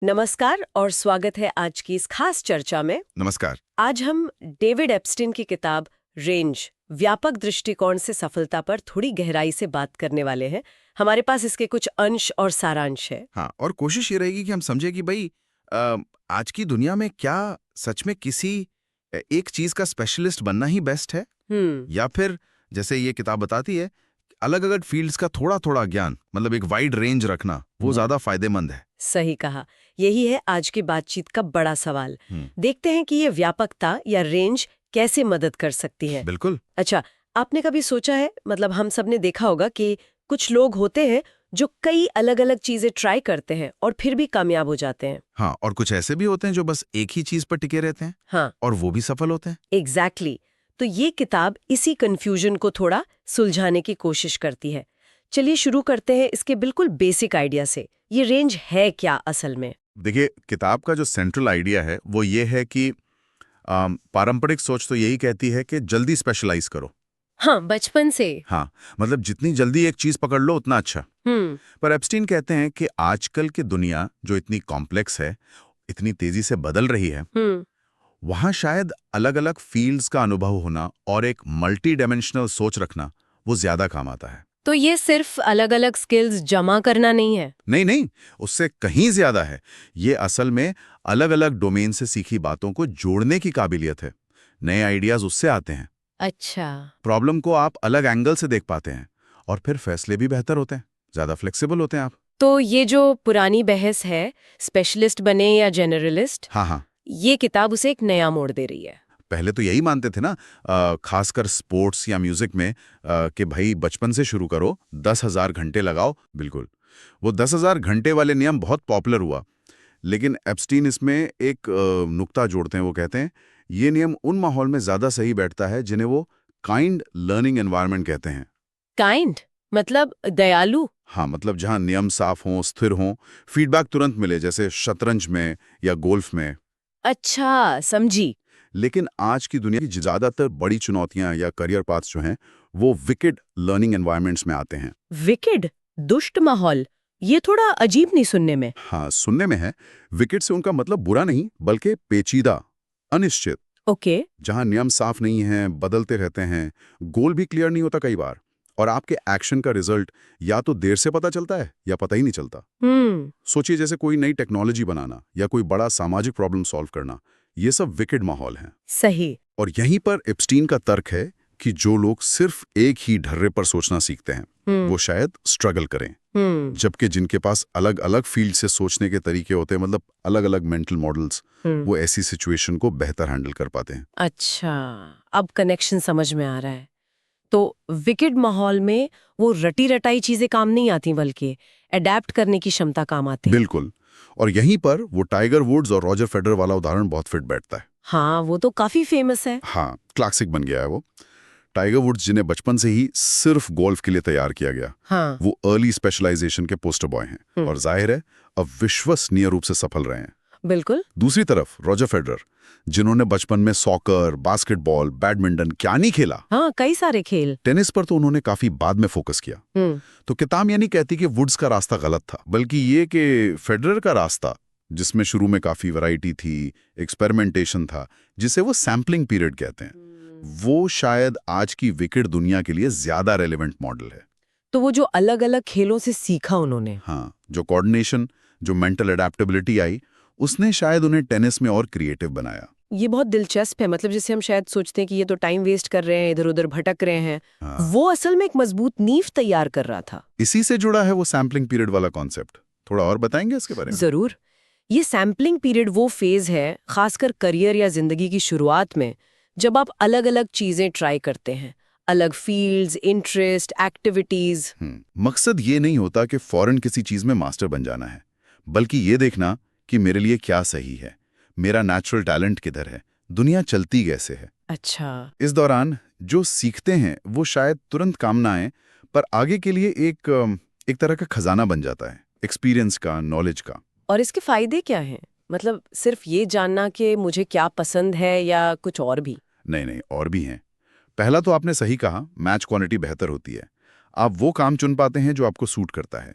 नमस्कार और स्वागत है आज की इस खास चर्चा में। नमस्कार। आज हम डेविड एप्स्टीन की किताब रेंज व्यापक दृष्टिकोण से सफलता पर थोड़ी गहराई से बात करने वाले हैं। हमारे पास इसके कुछ अंश और सारांश है। हाँ, और कोशिश ये रहेगी कि हम समझे कि भाई आज की दुनिया में क्या सच में किसी एक चीज का स्पेशलिस्ट बनना ही बेस्ट है, या फिर जैसे ये किताब बताती है, अलग अलग फील्ड्स का थोड़ा थोड़ा ज्ञान, मतलब एक वाइड रेंज रखना, वो ज्यादा फायदेमंद है। सही कहा। यही है आज की बातचीत का बड़ा सवाल। देखते हैं कि ये व्यापकता या रेंज कैसे मदद कर सकती है। बिल्कुल। अच्छा, आपने कभी सोचा है, मतलब हम सब ने देखा होगा कि कुछ लोग होते हैं जो कई अलग अलग चीजें ट्राई करते हैं और फिर भी कामयाब हो जाते हैं। हाँ, और कुछ ऐसे भी होते हैं जो बस एक ही चीज पर टिके रहते हैं, हाँ, और वो भी सफल होते हैं। एग्जैक्टली। तो ये किताब इसी कंफ्यूजन को थोड़ा सुलझाने की कोशिश करती है। चलिए शुरू करते हैं इसके बिल्कुल बेसिक आइडिया से। ये रेंज है क्या असल में? देखिए, किताब का जो सेंट्रल आइडिया है वो ये है कि पारंपरिक सोच तो यही कहती है कि जल्दी स्पेशलाइज करो। हाँ, बचपन से। हाँ, मतलब जितनी जल्दी एक चीज पकड़ लो उतना अच्छा। पर एप्स्टीन कहते हैं कि आजकल की दुनिया जो इतनी कॉम्प्लेक्स है, इतनी तेजी से बदल रही है, वहां शायद अलग अलग फील्ड्स का अनुभव होना और एक मल्टी डायमेंशनल सोच रखना वो ज्यादा काम आता है। तो ये सिर्फ अलग अलग स्किल्स जमा करना नहीं है? नहीं नहीं, उससे कहीं ज्यादा है। ये असल में अलग अलग डोमेन से सीखी बातों को जोड़ने की काबिलियत है। नए आइडियाज उससे आते हैं। अच्छा। प्रॉब्लम को आप अलग एंगल से देख पाते हैं, और फिर फैसले भी बेहतर होते हैं, ज्यादा फ्लेक्सिबल होते हैं आप। तो ये जो पुरानी बहस है, स्पेशलिस्ट बने या जनरलिस्ट, हाँ हाँ, ये किताब उसे एक नया मोड़ दे रही है। पहले तो यही मानते थे ना, खासकर स्पोर्ट्स या म्यूजिक में, कि भाई बचपन से शुरू करो, 10,000 घंटे लगाओ। बिल्कुल, वो 10,000 घंटे वाले नियम बहुत पॉपुलर हुआ। लेकिन एप्स्टीन इसमें एक नुक्ता जोड़ते हैं। वो कहते हैं ये नियम उन माहौल में ज्यादा सही बैठता है जिन्हें वो काइंड लर्निंग एनवायरनमेंट कहते हैं। काइंड मतलब दयालु? हाँ, मतलब जहां नियम साफ हों, स्थिर हों, फीडबैक तुरंत मिले, जैसे शतरंज में या गोल्फ में। अच्छा, समझी। लेकिन आज की दुनिया की ज्यादातर बड़ी चुनौतियां या करियर पाथ्स जो हैं, वो विकेड लर्निंग एनवायरनमेंट्स में आते हैं। विकेड, दुष्ट माहौल, ये थोड़ा अजीब नहीं सुनने में। हाँ, सुनने में है। विकेड से उनका मतलब बुरा नहीं, बल्कि पेचीदा, अनिश्चित। ओके। जहां नियम साफ नहीं है, बदलते रहते हैं, गोल भी क्लियर नहीं होता कई बार, और आपके एक्शन का रिजल्ट या तो देर से पता चलता है या पता ही नहीं चलता। सोचिए, जैसे कोई नई टेक्नोलॉजी बनाना या कोई बड़ा सामाजिक प्रॉब्लम सॉल्व करना, ये सब विकेड माहौल है। सही। और यहीं पर एप्स्टीन का तर्क है कि जो लोग सिर्फ एक ही ढर्रे पर सोचना सीखते हैं, वो शायद स्ट्रगल करें, जबकि जिनके पास अलग अलग फील्ड से सोचने के तरीके होते हैं, मतलब अलग अलग मेंटल मॉडल्स, वो ऐसी सिचुएशन को बेहतर हैंडल कर पाते हैं। अच्छा, अब कनेक्शन समझ में आ रहा है। तो विकेड माहौल में वो रटी रटाई चीजें काम नहीं आती, बल्कि अडेप्ट करने की क्षमता काम आती है। बिल्कुल। और यहीं पर वो टाइगर वुड्स और रॉजर फेडरर वाला उदाहरण बहुत फिट बैठता है। हाँ, वो तो काफी फेमस है। हाँ, क्लासिक बन गया है वो। टाइगर वुड्स, जिन्हें बचपन से ही सिर्फ गोल्फ के लिए तैयार किया गया, हाँ। वो अर्ली स्पेशलाइजेशन के पोस्टर बॉय हैं, और जाहिर है अब विश्वसनीय रूप से सफल रहे हैं। बिल्कुल। दूसरी तरफ रॉजर फेडरर, जिन्होंने बचपन में सॉकर, बास्केटबॉल, बैडमिंटन क्या नहीं खेला, हाँ, कई सारे खेल। टेनिस पर तो उन्होंने काफी बाद में फोकस किया। तो किताब ये नहीं कहती कि वुड्स का रास्ता गलत था, बल्कि ये कि फेडरर का रास्ता, जिसमें शुरू में काफी वैरायटी थी, एक्सपेरिमेंटेशन था, जिसे वो सैम्पलिंग पीरियड कहते हैं, वो शायद आज की विकेड दुनिया के लिए ज्यादा रेलेवेंट मॉडल है। तो वो जो अलग अलग खेलों से सीखा उन्होंने, हाँ, जो कोऑर्डिनेशन, जो मेंटल अडेप्टेबिलिटी आई, उसने शायद उन्हें टेनिस में और क्रिएटिव बनाया। ये बहुत दिलचस्प है। मतलब जैसे हम शायद सोचते हैं कि ये तो टाइम वेस्ट कर रहे हैं, इधर उधर भटक रहे हैं, हाँ। वो असल में एक मजबूत नींव तैयार कर रहा था। इसी से जुड़ा है वो सैम्पलिंग पीरियड वाला कॉन्सेप्ट। थोड़ा और बताएंगे इसके बारे में? जरूर। ये सैम्पलिंग पीरियड वो फेज है, खासकर करियर या जिंदगी की शुरुआत में, जब आप अलग अलग चीजें ट्राई करते हैं, अलग फील्ड्स, इंटरेस्ट, एक्टिविटीज। मकसद ये नहीं होता कि फौरन किसी चीज में मास्टर बन जाना है, बल्कि ये देखना कि मेरे लिए क्या सही है, मेरा नेचुरल टैलेंट किधर है, दुनिया चलती कैसे है। अच्छा। इस दौरान जो सीखते हैं वो शायद तुरंत काम ना आए, पर आगे के लिए एक तरह का खजाना बन जाता है, एक्सपीरियंस का, नॉलेज का। और इसके फायदे क्या हैं? मतलब सिर्फ ये जानना कि मुझे क्या पसंद है, या कुछ और भी? नहीं नहीं, और भी हैं। पहला तो आपने सही कहा, मैच क्वालिटी बेहतर होती है। आप वो काम चुन पाते हैं जो आपको सूट करता है।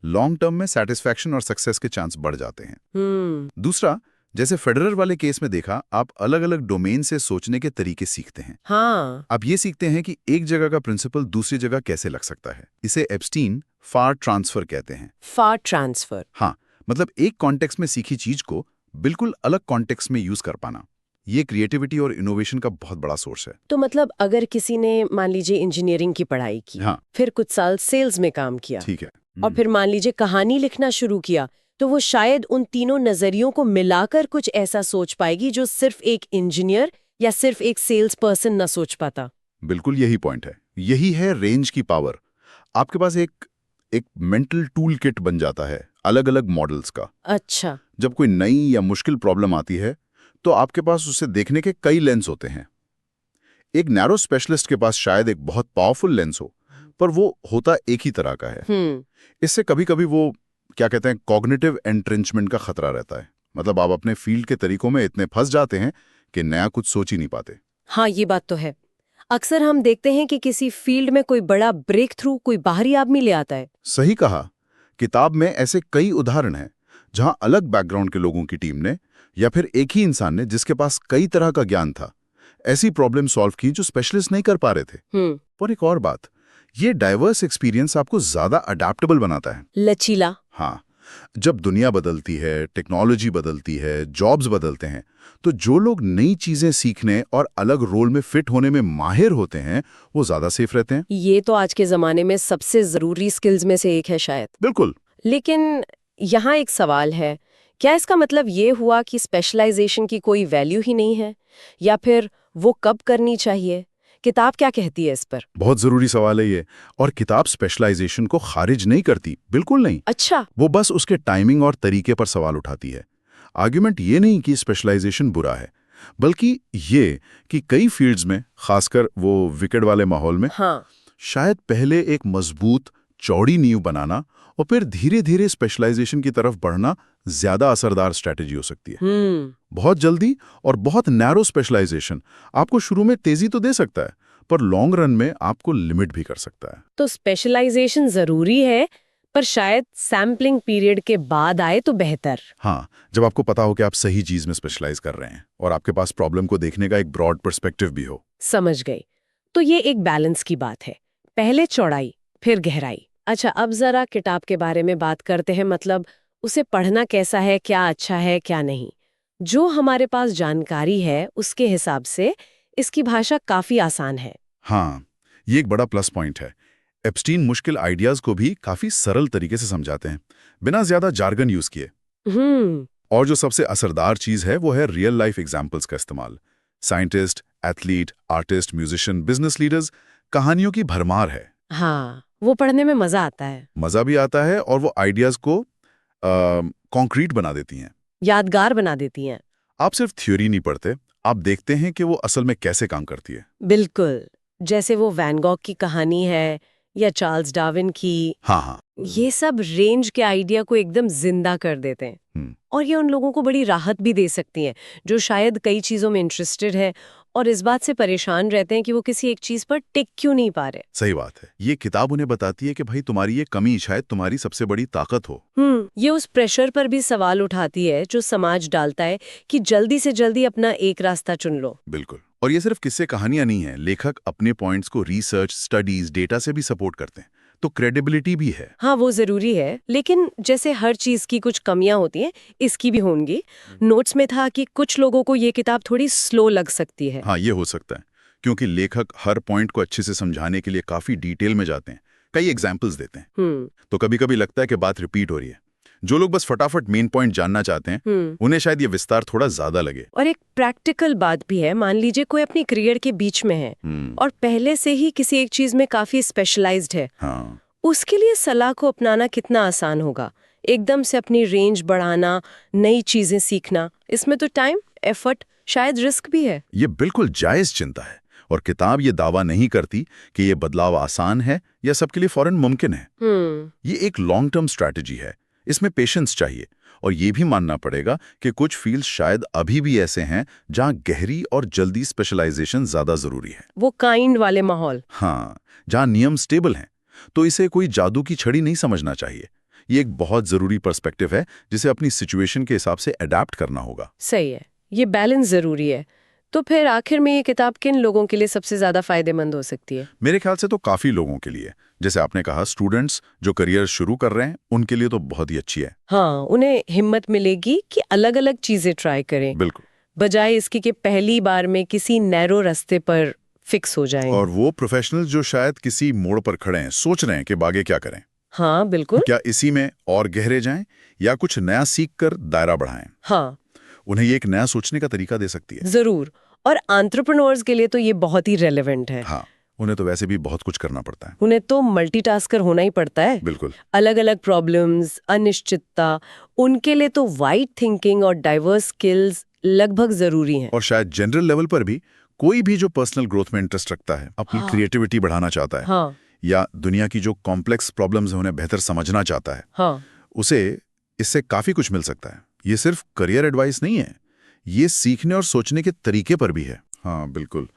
लॉन्ग टर्म में सेटिस्फैक्शन और सक्सेस के चांस बढ़ जाते हैं। दूसरा, जैसे फेडरर वाले केस में देखा, आप अलग अलग डोमेन से सोचने के तरीके सीखते हैं। हाँ। आप ये सीखते हैं कि एक जगह का प्रिंसिपल दूसरी जगह कैसे लग सकता है। इसे एप्स्टीन फार ट्रांसफर कहते हैं। फार ट्रांसफर। हाँ, मतलब एक कॉन्टेक्स्ट में सीखी चीज को बिल्कुल अलग कॉन्टेक्स्ट में यूज कर पाना। ये क्रिएटिविटी और इनोवेशन का बहुत बड़ा सोर्स है। तो मतलब अगर किसी ने मान लीजिए इंजीनियरिंग की पढ़ाई की, हाँ, फिर कुछ साल सेल्स में काम किया, ठीक है, और फिर मान लीजिए कहानी लिखना शुरू किया, तो वो शायद उन तीनों नजरियों को मिलाकर कुछ ऐसा सोच पाएगी जो सिर्फ एक इंजीनियर या सिर्फ एक सेल्स पर्सन न सोच पाता। बिल्कुल यही पॉइंट है। यही है रेंज की पावर। आपके पास एक मेंटल टूल किट बन जाता है अलग अलग मॉडल्स का। अच्छा। जब कोई नई या मुश्किल प्रॉब्लम आती है तो आपके पास उसे देखने के कई लेंस होते हैं। एक नैरो स्पेशलिस्ट के पास शायद एक बहुत पावरफुल लेंस हो, पर वो होता एक ही तरह का है। इससे कभी कभी वो क्या कहते हैं, कॉग्निटिव एंट्रेंचमेंट का खतरा रहता है। मतलब आप अपने फील्ड के तरीकों में इतने फंस जाते हैं कि नया कुछ सोच ही नहीं पाते। हाँ, ये बात तो है। अक्सर हम देखते हैं कि किसी फील्ड में कोई बड़ा ब्रेक थ्रू कोई बाहरी आदमी ले आता है। सही कहा। किताब में ऐसे कई उदाहरण हैं जहां अलग बैकग्राउंड के लोगों की टीम ने या फिर एक ही इंसान ने, जिसके पास कई तरह का ज्ञान था, ऐसी प्रॉब्लम सॉल्व की जो स्पेशलिस्ट नहीं कर पा रहे थे। और एक और बात, ये डाइवर्स एक्सपीरियंस आपको ज्यादा अडेप्टेबल बनाता है। लचीला। हाँ, जब दुनिया बदलती है, टेक्नोलॉजी बदलती है, जॉब्स बदलते हैं, तो जो लोग नई चीजें सीखने और अलग रोल में फिट होने में माहिर होते हैं, वो ज्यादा सेफ रहते हैं। ये तो आज के जमाने में सबसे जरूरी स्किल्स में से एक है शायद। बिल्कुल। लेकिन यहाँ एक सवाल है, क्या इसका मतलब ये हुआ कि स्पेशलाइजेशन की कोई वैल्यू ही नहीं है, या फिर वो कब करनी चाहिए? किताब क्या कहती है इस पर? बहुत जरूरी सवाल है ये। और किताब स्पेशलाइजेशन को खारिज नहीं करती, बिल्कुल नहीं। अच्छा। वो बस उसके टाइमिंग और तरीके पर सवाल उठाती है। आर्ग्यूमेंट ये नहीं कि स्पेशलाइजेशन बुरा है, बल्कि ये कि कई फील्ड्स में, खासकर वो विकेट वाले माहौल में, हाँ, शायद पहले एक मजबूत चौड़ी नींव बनाना और फिर धीरे धीरे स्पेशलाइजेशन की तरफ बढ़ना ज्यादा असरदार स्ट्रैटेजी हो सकती है। बहुत जल्दी और बहुत नैरो स्पेशलाइजेशन आपको शुरू में तेजी तो दे सकता है, पर लॉन्ग रन में आपको लिमिट भी कर सकता है। तो स्पेशलाइजेशन जरूरी है, पर शायद सैम्पलिंग पीरियड के बाद आए तो बेहतर। हाँ, जब आपको पता हो कि आप सही चीज में स्पेशलाइज कर रहे हैं और आपके पास प्रॉब्लम को देखने का एक ब्रॉड पर्सपेक्टिव भी हो। समझ गई। तो ये एक बैलेंस की बात है, पहले चौड़ाई फिर गहराई। अच्छा, अब जरा किताब के बारे में बात करते हैं। मतलब उसे पढ़ना कैसा है, क्या अच्छा है क्या नहीं। जो हमारे पास जानकारी है उसके हिसाब से इसकी भाषा काफी आसान है। हाँ, ये एक बड़ा प्लस पॉइंट है। एप्स्टीन मुश्किल आइडियाज को भी काफी सरल तरीके से समझाते हैं, बिना ज्यादा जार्गन यूज किए। और जो सबसे असरदार चीज है वो है रियल लाइफ एग्जाम्पल्स का इस्तेमाल। Scientist, athlete, artist, musician, business leaders, कहानियों की भरमार है। हाँ, वो पढ़ने में मजा आता है। मजा भी आता है और वो आइडियाज को कॉन्क्रीट बना देती हैं, यादगार बना देती हैं। आप सिर्फ थ्योरी नहीं पढ़ते, आप देखते हैं कि वो असल में कैसे काम करती है। बिल्कुल, जैसे वो वैन गॉग की कहानी है या चार्ल्स डार्विन की। हाँ, ये सब रेंज के आइडिया को एकदम जिंदा कर देते हैं। और ये उन लोगों को बड़ी राहत भी दे सकती हैं जो शायद कई चीजों में इंटरेस्टेड है और इस बात से परेशान रहते हैं कि वो किसी एक चीज पर टिक क्यों नहीं पा रहे। सही बात है। ये किताब उन्हें बताती है कि भाई तुम्हारी ये कमी शायद तुम्हारी सबसे बड़ी ताकत हो। ये उस प्रेशर पर भी सवाल उठाती है जो समाज डालता है कि जल्दी से जल्दी अपना एक रास्ता चुन लो। बिल्कुल। और ये सिर्फ किस्से कहानियां नहीं है, लेखक अपने पॉइंट्स को रिसर्च, स्टडीज, डेटा से भी सपोर्ट करते हैं, तो क्रेडिबिलिटी भी है। हाँ, वो जरूरी है। लेकिन जैसे हर चीज की कुछ कमियां होती हैं, इसकी भी होंगी। नोट्स में था कि कुछ लोगों को ये किताब थोड़ी स्लो लग सकती है। हाँ, ये हो सकता है, क्योंकि लेखक हर पॉइंट को अच्छे से समझाने के लिए काफी डिटेल में जाते हैं, कई एग्जाम्पल्स देते हैं। तो कभी कभी लगता है कि बात रिपीट हो रही है। जो लोग बस फटाफट मेन पॉइंट जानना चाहते हैं, उन्हें शायद ये विस्तार थोड़ा ज्यादा लगे। और एक प्रैक्टिकल बात भी है। मान लीजिए कोई अपनी करियर के बीच में है और पहले से ही किसी एक चीज में काफी स्पेशलाइज्ड है। हाँ, उसके लिए सलाह को अपनाना कितना आसान होगा? एकदम से अपनी रेंज बढ़ाना, नई चीजें सीखना, इसमें तो टाइम, एफर्ट, शायद रिस्क भी है। ये बिल्कुल जायज चिंता है। और किताब ये दावा नहीं करती कि ये बदलाव आसान है या सबके लिए फौरन मुमकिन है। ये एक लॉन्ग टर्म स्ट्रैटेजी है। इसमें पेशेंस चाहिए और ये भी मानना पड़ेगा कि कुछ फील्ड्स शायद अभी भी ऐसे हैं जहां गहरी और जल्दी स्पेशलाइजेशन ज्यादा जरूरी है। वो काइंड वाले माहौल। हाँ, जहां नियम स्टेबल हैं। तो इसे कोई जादू की छड़ी नहीं समझना चाहिए। ये एक बहुत ज़रूरी पर्सपेक्टिव है जिसे अपनी सिचुएशन के हिसाब से अडेप्ट करना होगा। सही है, ये बैलेंस जरूरी है। तो फिर आखिर में ये किताब किन लोगों के लिए सबसे ज्यादा फायदेमंद हो सकती है? मेरे ख्याल से तो काफ़ी लोगों के लिए, जैसे आपने कहा स्टूडेंट्स जो करियर शुरू कर रहे हैं उनके लिए तो बहुत ही अच्छी है। हाँ, उन्हें हिम्मत मिलेगी कि अलग अलग चीजें ट्राई करें, बिल्कुल। बजाय इसकी कि पहली बार में किसी नैरो रास्ते पर फिक्स हो जाएं। और वो प्रोफेशनल जो शायद किसी मोड़ पर खड़े हैं, सोच रहे हैं कि आगे क्या करें, हाँ बिल्कुल। क्या इसी में और गहरे जाएं या कुछ नया सीख कर दायरा बढ़ाएं। हाँ उन्हें ये एक नया सोचने का तरीका दे सकती है। जरूर, और एंटरप्रेन्योर्स के लिए तो ये बहुत ही रेलेवेंट है। हाँ, उन्हें तो वैसे भी बहुत कुछ करना पड़ता है। उन्हें तो मल्टीटास्कर होना ही पड़ता है। बिल्कुल। अलग अलग प्रॉब्लम्स, अनिश्चितता, उनके लिए तो वाइड थिंकिंग और डाइवर्स स्किल्स लगभग जरूरी हैं। और शायद जनरल लेवल पर भी कोई भी जो पर्सनल ग्रोथ में इंटरेस्ट रखता है, अपनी क्रिएटिविटी बढ़ाना चाहता है, हाँ या दुनिया की जो कॉम्प्लेक्स प्रॉब्लम्स हैं उन्हें बेहतर समझना चाहता है, हाँ उसे इससे काफी कुछ मिल सकता है। ये सिर्फ करियर एडवाइस नहीं है, ये सीखने और सोचने के तरीके पर भी है। हाँ बिल्कुल।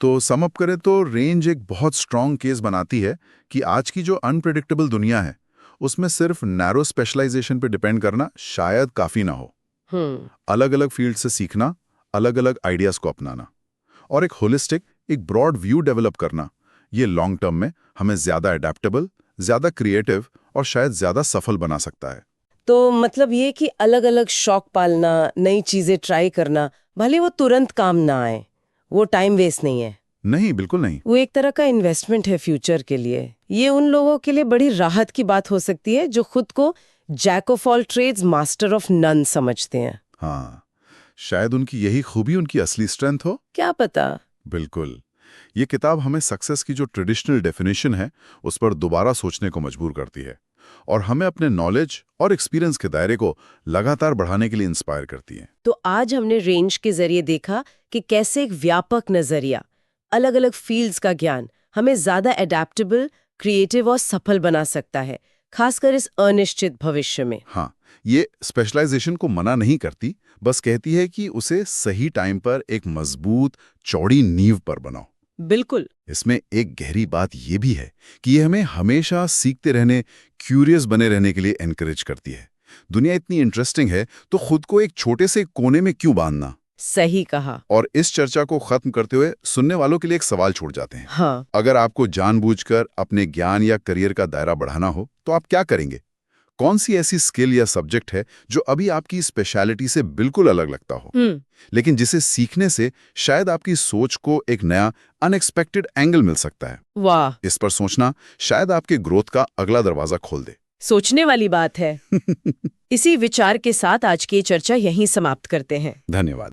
तो सम अप करें तो रेंज एक बहुत स्ट्रांग केस बनाती है कि आज की जो अनप्रेडिक्टेबल दुनिया है उसमें सिर्फ नैरो स्पेशलाइजेशन पे डिपेंड करना शायद काफी ना हो। अलग अलग फील्ड से सीखना, अलग अलग आइडियाज को अपनाना और एक होलिस्टिक, एक ब्रॉड व्यू डेवलप करना, ये लॉन्ग टर्म में हमें ज्यादा अडेप्टेबल, ज्यादा क्रिएटिव और शायद ज्यादा सफल बना सकता है। तो मतलब ये कि अलग अलग शौक पालना, नई चीजें ट्राई करना, भले वो तुरंत काम ना आए, वो टाइम वेस्ट नहीं है। नहीं, बिल्कुल नहीं। वो एक तरह का इन्वेस्टमेंट है फ्यूचर के लिए। ये उन लोगों के लिए बड़ी राहत की बात हो सकती है जो खुद को jack of all trades, master of none समझते हैं। हाँ, शायद उनकी यही खूबी उनकी असली स्ट्रेंथ हो। क्या पता। बिल्कुल। ये किताब हमें सक्सेस की जो ट्रेडिशनल डेफिनेशन है उस पर दोबारा सोचने को मजबूर करती है और हमें अपने नॉलेज और एक्सपीरियंस के दायरे को लगातार बढ़ाने के लिए इंस्पायर करती है। तो आज हमने रेंज के जरिए देखा कि कैसे एक व्यापक नजरिया, अलग अलग फील्ड्स का ज्ञान हमें ज्यादा एडेप्टेबल, क्रिएटिव और सफल बना सकता है, खासकर इस अनिश्चित भविष्य में। हाँ, ये स्पेशलाइजेशन को मना नहीं करती, बस कहती है कि उसे सही टाइम पर एक मजबूत, चौड़ी नींव पर बनाओ। बिल्कुल। इसमें एक गहरी बात यह भी है कि ये हमें हमेशा सीखते रहने, क्यूरियस बने रहने के लिए एनकरेज करती है। दुनिया इतनी इंटरेस्टिंग है तो खुद को एक छोटे से कोने में क्यों बांधना। सही कहा। और इस चर्चा को खत्म करते हुए सुनने वालों के लिए एक सवाल छोड़ जाते हैं। हाँ। अगर आपको जानबूझकर अपने ज्ञान या करियर का दायरा बढ़ाना हो तो आप क्या करेंगे? कौन सी ऐसी स्किल या सब्जेक्ट है जो अभी आपकी स्पेशलिटी से बिल्कुल अलग लगता हो, लेकिन जिसे सीखने से शायद आपकी सोच को एक नया अनएक्सपेक्टेड एंगल मिल सकता है? वाह। इस पर सोचना शायद आपके ग्रोथ का अगला दरवाजा खोल दे। सोचने वाली बात है। इसी विचार के साथ आज की चर्चा यहीं समाप्त करते हैं। धन्यवाद।